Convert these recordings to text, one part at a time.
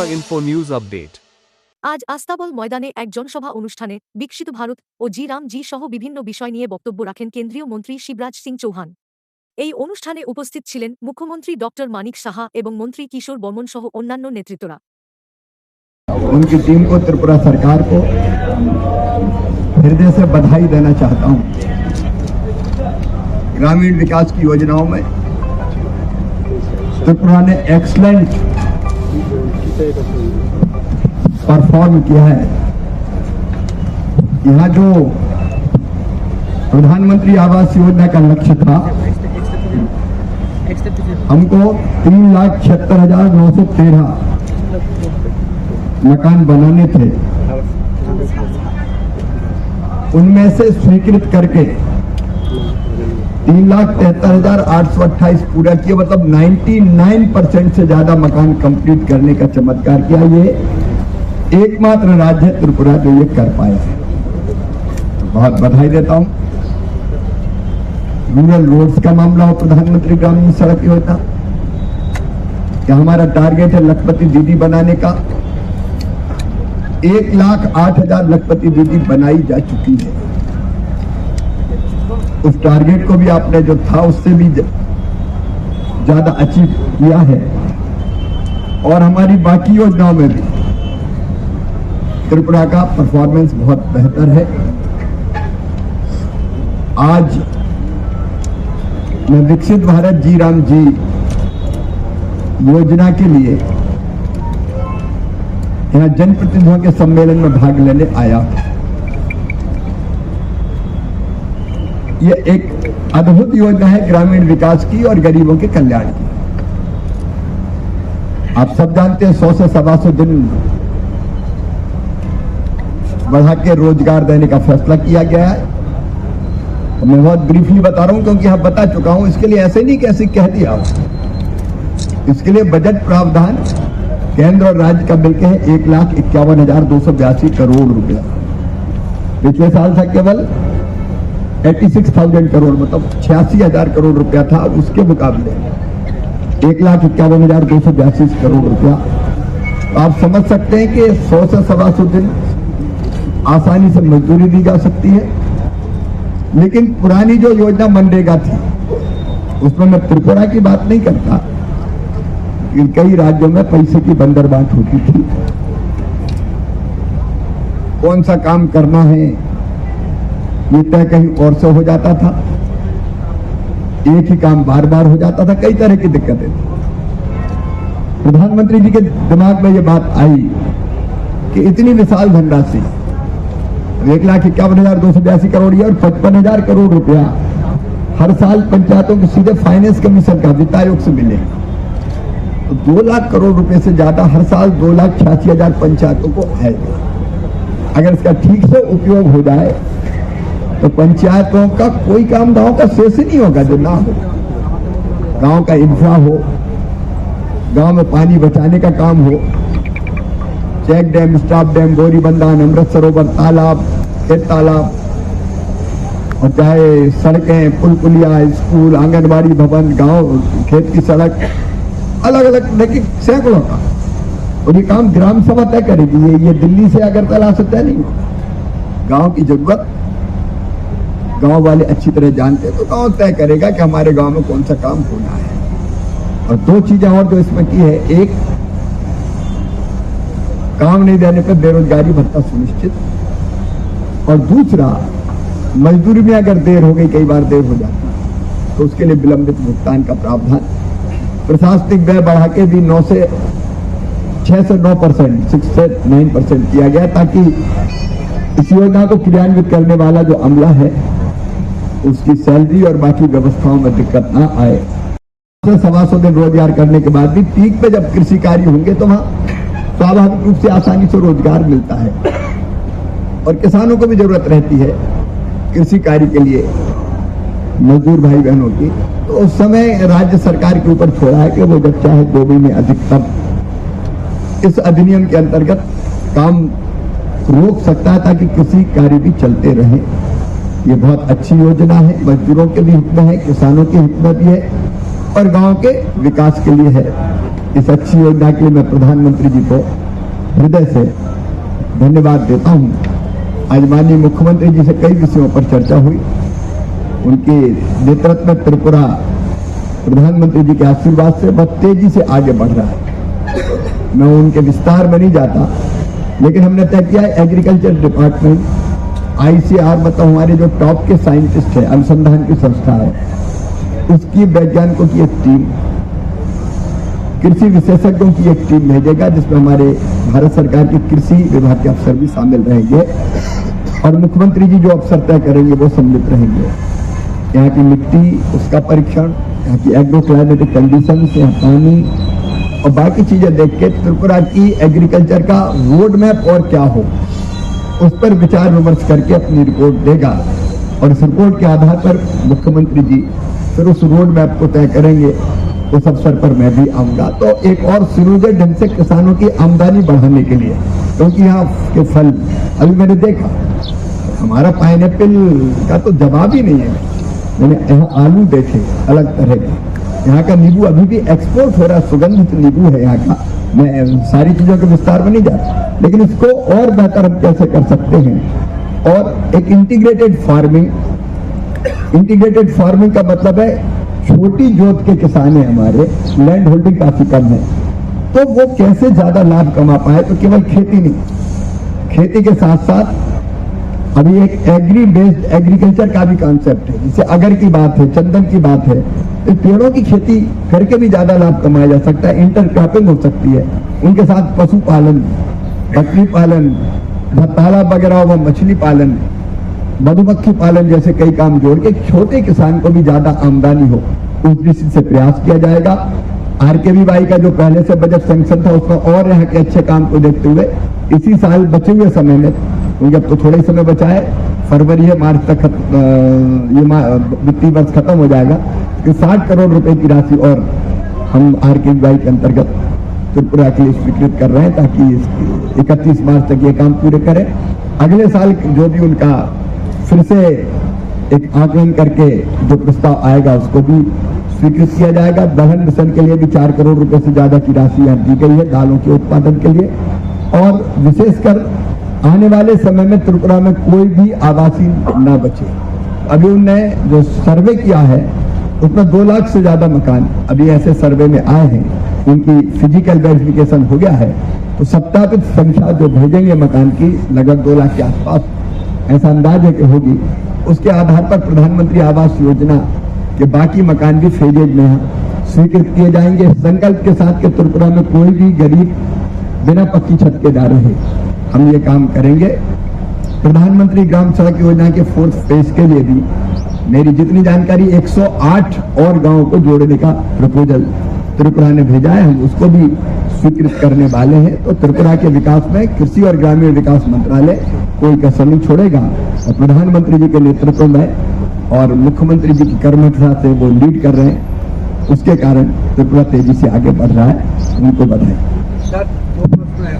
Bogura info news update. আজ আস্তাবল ময়দানে এক জনসভা অনুষ্ঠানে বিকশিত ভারত ও জি রাম জি সহ বিভিন্ন বিষয় নিয়ে বক্তব্য রাখেন কেন্দ্রীয় মন্ত্রী শিবরাজ সিং চৌহান। এই অনুষ্ঠানে উপস্থিত ছিলেন মুখ্যমন্ত্রী ডক্টর মানিক সাহা এবং মন্ত্রী কিশোর বর্মন সহ অন্যান্য নেতৃত্বরা। उनकी टीम को, त्रिपुरा सरकार को हृदय से बधाई देना चाहता हूं। ग्रामीण विकास की योजनाओं में त्रिपुरा ने एक्सीलेंट परफॉर्म किया है। यहां जो प्रधानमंत्री आवास योजना का लक्ष्य था, हमको 3,76,913 मकान बनाने थे, उनमें से स्वीकृत करके 3,73,828 पूरा किया, मतलब 99% से ज्यादा मकान कंप्लीट करने का चमत्कार किया। ये एकमात्र राज्य है त्रिपुरा जो ये कर पाया है। बहुत बधाई देता हूं। रूरल रोड्स का मामला हो, प्रधानमंत्री ग्रामीण सड़क योजना, क्या हमारा टारगेट है लखपति दीदी बनाने का। 1,08,000 लखपति दीदी बनाई जा चुकी है। उस टारगेट को भी आपने जो था उससे भी ज्यादा अचीव किया है। और हमारी बाकी योजनाओं में भी त्रिपुरा का परफॉर्मेंस बहुत बेहतर है। आज मैं विकसित भारत जी राम जी योजना के लिए यहां जनप्रतिनिधियों के सम्मेलन में भाग लेने आया। यह एक अद्भुत योजना है ग्रामीण विकास की और गरीबों के कल्याण की। आप सब जानते हैं 100 से 125 दिन बढ़ा के रोजगार देने का फैसला किया गया है। मैं बहुत ब्रीफली बता रहा हूं क्योंकि यहां बता चुका हूं। इसके लिए ऐसे नहीं कैसे कह दिया, इसके लिए बजट प्रावधान केंद्र और राज्य का मिलकर है 1,51,282 करोड़ रुपया। पिछले साल था केवल 86,000 करोड़, मतलब 86,000 करोड़ रुपया था। उसके मुकाबले 1,51,282 करोड़ रुपया। आप समझ सकते हैं कि 100 से 125 दिन आसानी से मजदूरी दी जा सकती है। लेकिन पुरानी जो योजना मनरेगा थी उसमें मैं त्रिपुरा की बात नहीं करता, कई राज्यों में पैसे की बंदरबाट होती थी। कौन सा काम करना है ये तय कहीं और से हो जाता था, एक ही काम बार बार हो जाता था, कई तरह की दिक्कतें थी। प्रधानमंत्री जी के दिमाग में ये बात आई कि इतनी विशाल धनराशि 1,51,282 करोड़ और 55,000 करोड़ रुपया हर साल पंचायतों के सीधे फाइनेंस कमीशन का वित्त आयोग से मिलेगा। 2 लाख करोड़ रुपए से ज्यादा हर साल 2,86,000 पंचायतों को आएगा। अगर इसका ठीक से उपयोग हो जाए तो पंचायतों का कोई काम गांव का शेष ही नहीं होगा जो ना हो। गांव का इंफ्रा हो, गांव में पानी बचाने का काम हो, चेक डैम, स्टाफ डैम, बोरी बंधान, अमृत सरोवर, तालाब, खेत तालाब, और चाहे सड़कें, पुल पुलिया, स्कूल, आंगनबाड़ी भवन, गांव खेत की सड़क, अलग अलग देखिए सैकड़ों का। और ये काम ग्राम सभा तय करेगी। ये दिल्ली से अगरतला से तय नहीं। गांव की जरूरत गांव वाले अच्छी तरह जानते हैं, तो गांव तय करेगा कि हमारे गांव में कौन सा काम होना है। और 2 चीजें और जो इसमें की है, एक काम नहीं देने पर बेरोजगारी भत्ता सुनिश्चित, और दूसरा मजदूरी में अगर देर हो गई, कई बार देर हो जाती है, तो उसके लिए विलंबित भुगतान का प्रावधान। प्रशासनिक व्यय बढ़ा के भी 6 से 9%, 6 से 9% किया गया, ताकि इस योजना को क्रियान्वित करने वाला जो अमला है उसकी सैलरी और बाकी व्यवस्थाओं में दिक्कत ना आए। 125 दिन रोजगार करने के बाद भी पीक पे जब कृषि कार्य होंगे तो वहां स्वाभाविक रूप से आसानी से रोजगार मिलता है। और किसानों को भी जरूरत रहती है कृषि कार्य के लिए, मजदूर भाई बहनों की। तो उस समय राज्य सरकार के ऊपर छोड़ा है कि वो जब चाहे 2 महीने अधिकतम इस अधिनियम के अंतर्गत काम रोक सकता है, ताकि कृषि कार्य भी चलते रहे। ये बहुत अच्छी योजना है, मजदूरों के भी हित में है, किसानों के हित में भी है और गांव के विकास के लिए है। इस अच्छी योजना के लिए मैं प्रधानमंत्री जी को हृदय से धन्यवाद देता हूं। आज माननीय मुख्यमंत्री जी से कई विषयों पर चर्चा हुई। उनके नेतृत्व में त्रिपुरा प्रधानमंत्री जी के आशीर्वाद से बहुत तेजी से आगे बढ़ रहा है। मैं उनके विस्तार में नहीं जाता, लेकिन हमने तय किया है एग्रीकल्चर डिपार्टमेंट, ICR मतलब हमारे जो टॉप के साइंटिस्ट है, अनुसंधान की संस्था है, उसकी वैज्ञानिकों की एक टीम, कृषि विशेषज्ञों की एक टीम भेजेगा, जिसमें हमारे भारत सरकार के कृषि विभाग के अफसर भी शामिल रहेंगे और मुख्यमंत्री जी जो अफसर तय करेंगे वो सम्मिलित रहेंगे। यहाँ की मिट्टी, उसका परीक्षण, यहाँ की एग्रो क्लाइमेटिक कंडीशंस, यहाँ पानी और बाकी चीजें देख के त्रिपुरा की एग्रीकल्चर का रोड मैप और क्या हो, उस पर विचार विमर्श करके अपनी रिपोर्ट देगा और इस रिपोर्ट के आधार पर मुख्यमंत्री जी फिर उस रोड मैप को तय करेंगे। उस अवसर पर मैं भी आऊंगा तो एक और सुनियोजित ढंग से किसानों की आमदनी बढ़ाने के लिए, क्योंकि यहाँ के फल अभी मैंने देखा, हमारा पाइनएप्पल का तो जवाब ही नहीं है। मैंने यहाँ आलू देखे अलग तरह के, यहाँ का नींबू अभी भी एक्सपोर्ट हो रहा है, सुगंधित नींबू है यहाँ का। मैं सारी चीजों के विस्तार में नहीं जाता, लेकिन इसको और बेहतर हम कैसे कर सकते हैं। और एक इंटीग्रेटेड फार्मिंग का मतलब है छोटी जोत के किसान हैं हमारे, लैंड होल्डिंग काफी कम है, तो वो कैसे ज्यादा लाभ कमा पाए। तो केवल खेती नहीं, खेती के साथ साथ अभी एक एग्री बेस्ड एग्रीकल्चर का भी कॉन्सेप्ट है। जैसे अगर की बात है, चंदन की बात है, तो पेड़ों की खेती करके भी ज्यादा लाभ कमाया जा सकता है। इंटरक्रॉपिंग हो सकती है, उनके साथ पशुपालन, बकरी पालन, तालाब वगैरह व मछली पालन, मधुमक्खी पालन जैसे कई काम जोड़ के छोटे किसान को भी ज्यादा आमदनी हो, उस दृष्टि से प्रयास किया जाएगा। RKVY का जो पहले से बजट सैंक्शन था, उसका और यहाँ के अच्छे काम को देखते हुए इसी साल बचे हुए समय में, क्योंकि अब तो थोड़ा ही समय बचा है, फरवरी है, मार्च तक ये वित्तीय वर्ष खत्म हो जाएगा, कि 60 करोड़ रुपए की राशि और हम RKVY के अंतर्गत त्रिपुरा के लिए स्वीकृत कर रहे हैं, ताकि 31 मार्च तक ये काम पूरे करें। अगले साल जो भी उनका फिर से एक आकलन करके जो प्रस्ताव आएगा उसको भी स्वीकृत किया जाएगा। दलहन मिशन के लिए भी 4 करोड़ रुपए से ज्यादा की राशि यहाँ दी गई है दालों के उत्पादन के लिए। और विशेषकर आने वाले समय में त्रिपुरा में कोई भी आवासीय न बचे। अभी उनने जो सर्वे किया है उसमें 2 लाख से ज्यादा मकान अभी ऐसे सर्वे में आए हैं, उनकी फिजिकल वेरिफिकेशन हो गया है, तो सत्यापित संख्या जो भेजेंगे मकान की लगभग 2 लाख के आसपास ऐसा अंदाज है कि होगी। उसके आधार पर प्रधानमंत्री आवास योजना के बाकी मकान भी फेजेज में स्वीकृत किए जाएंगे, संकल्प के साथ कि त्रिपुरा में कोई भी गरीब बिना पक्की छत के ना रहे। हम ये काम करेंगे। प्रधानमंत्री ग्राम सड़क योजना के 4th फेज के लिए भी मेरी जितनी जानकारी 108 और गांवों को जोड़ने का प्रपोजल त्रिपुरा ने भेजा है, हम उसको भी स्वीकृत करने वाले हैं। तो त्रिपुरा के विकास में कृषि और ग्रामीण विकास मंत्रालय कोई कसर नहीं छोड़ेगा और प्रधानमंत्री जी के नेतृत्व में और मुख्यमंत्री जी की कर्मठता से वो लीड कर रहे हैं, उसके कारण त्रिपुरा तेजी से आगे बढ़ रहा है। उनको बधाई। सर, 2 प्रश्न है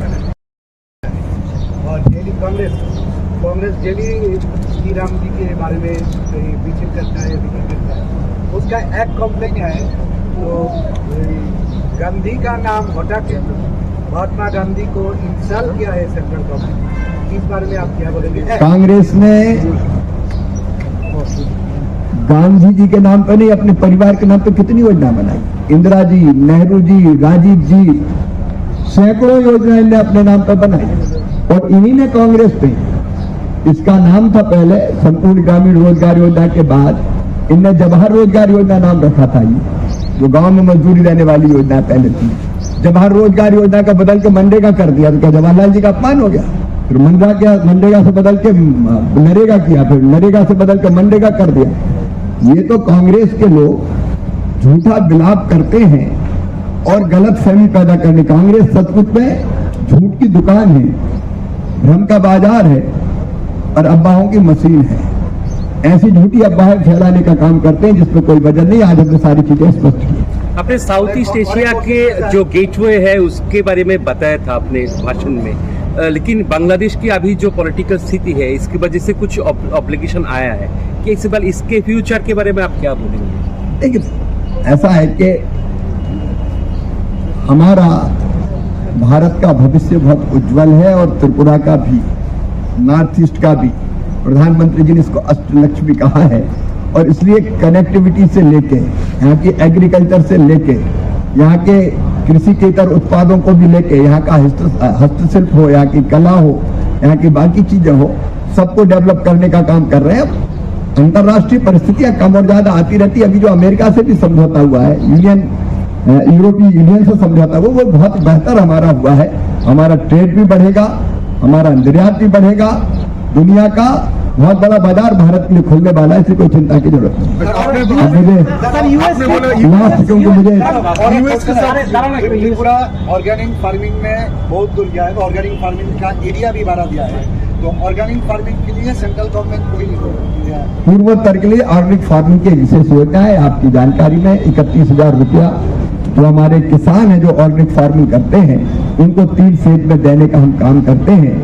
और डेली कांग्रेस डेली श्री राम जी के बारे में विजिट करता है, उसका एक कंप्लेन है, तो गांधी का नाम हटा के महात्मा गांधी को इंसल्ट किया है सेंट्रल गवर्नमेंट, इस बारे में आप क्या बोलेंगे? कांग्रेस ने गांधी जी के नाम पर नहीं, अपने परिवार के नाम पर कितनी योजना बनाई। इंदिरा जी, नेहरू जी, राजीव जी, सैकड़ों योजना इनने अपने नाम पर बनाई और इन्हीं ने कांग्रेस पे, इसका नाम था पहले संपूर्ण ग्रामीण रोजगार योजना के बाद इनने जवाहर रोजगार योजना नाम रखा था, ये जो गांव में मजदूरी देने वाली योजना पहले थी। जवाहर रोजगार योजना का बदल के मनरेगा कर दिया, तो क्या जवाहरलाल जी का अपमान हो गया? फिर मनरेगा से बदल के नरेगा किया, फिर नरेगा से बदल के मनरेगा कर दिया। ये तो कांग्रेस के लोग झूठा विलाप करते हैं और गलत फहमी पैदा करने। कांग्रेस सचमुच में झूठ की दुकान है, भ्रम का बाजार है और अफवाहों की मशीन है। ऐसी झूठी अफवाहें फैलाने का काम करते हैं जिसमें कोई वजह नहीं। आज हमने सारी चीजें स्पष्ट की। आपने साउथ ईस्ट एशिया के जो गेटवे है उसके बारे में बताया था अपने भाषण में, लेकिन बांग्लादेश की अभी जो पॉलिटिकल स्थिति है इसकी वजह से कुछ ऑब्लिगेशन आया है कि इस बार इसके फ्यूचर के बारे में आप क्या बोलेंगे? देखिए, ऐसा है कि हमारा भारत का भविष्य बहुत उज्जवल है और त्रिपुरा का भी, नॉर्थ ईस्ट का भी। प्रधानमंत्री जी ने इसको अष्टलक्ष्मी कहा है और इसलिए कनेक्टिविटी से लेके, यहाँ की एग्रीकल्चर से लेके, यहाँ के कृषि के इतर उत्पादों को भी लेके, यहाँ का हस्तशिल्प हो, यहाँ की कला हो, यहाँ की बाकी चीजें हो, सबको डेवलप करने का काम कर रहे हैं। अंतर्राष्ट्रीय परिस्थितियां कम और ज्यादा आती रहती है। अभी जो अमेरिका से भी समझौता हुआ है, यूरोपीय यूनियन से समझौता हुआ, वो बहुत बेहतर हमारा हुआ है। हमारा ट्रेड भी बढ़ेगा, हमारा निर्यात भी बढ़ेगा, दुनिया का बहुत बड़ा बाजार भारत के लिए खुलने वाला है, इसलिए कोई चिंता की जरूरत नहीं। अब मुझे लास्ट, क्योंकि मुझे त्रिपुरा ऑर्गेनिक फार्मिंग में बहुत दूर गया है, तो ऑर्गेनिक फार्मिंग का एरिया भी बढ़ा दिया है। तो ऑर्गेनिक फार्मिंग के लिए सेंट्रल गवर्नमेंट कोई पूर्वोत्तर के लिए ऑर्गेनिक फार्मिंग की विशेष योजना है। आपकी जानकारी में 31,000 रुपया जो हमारे किसान हैं जो ऑर्गेनिक फार्मिंग करते हैं उनको 3 फेज में देने का हम काम करते हैं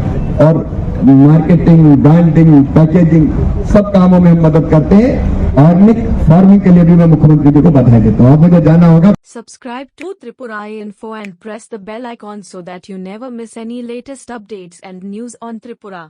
और मार्केटिंग, ब्रांडिंग, पैकेजिंग सब कामों में हम मदद करते हैं। ऑर्गेनिक फार्मिंग के लिए भी मैं मुख्यमंत्री जी को बधाई देता हूँ। अब मुझे जाना होगा। Subscribe to Tripura Info and press the bell icon so that you never miss any latest updates and news on Tripura.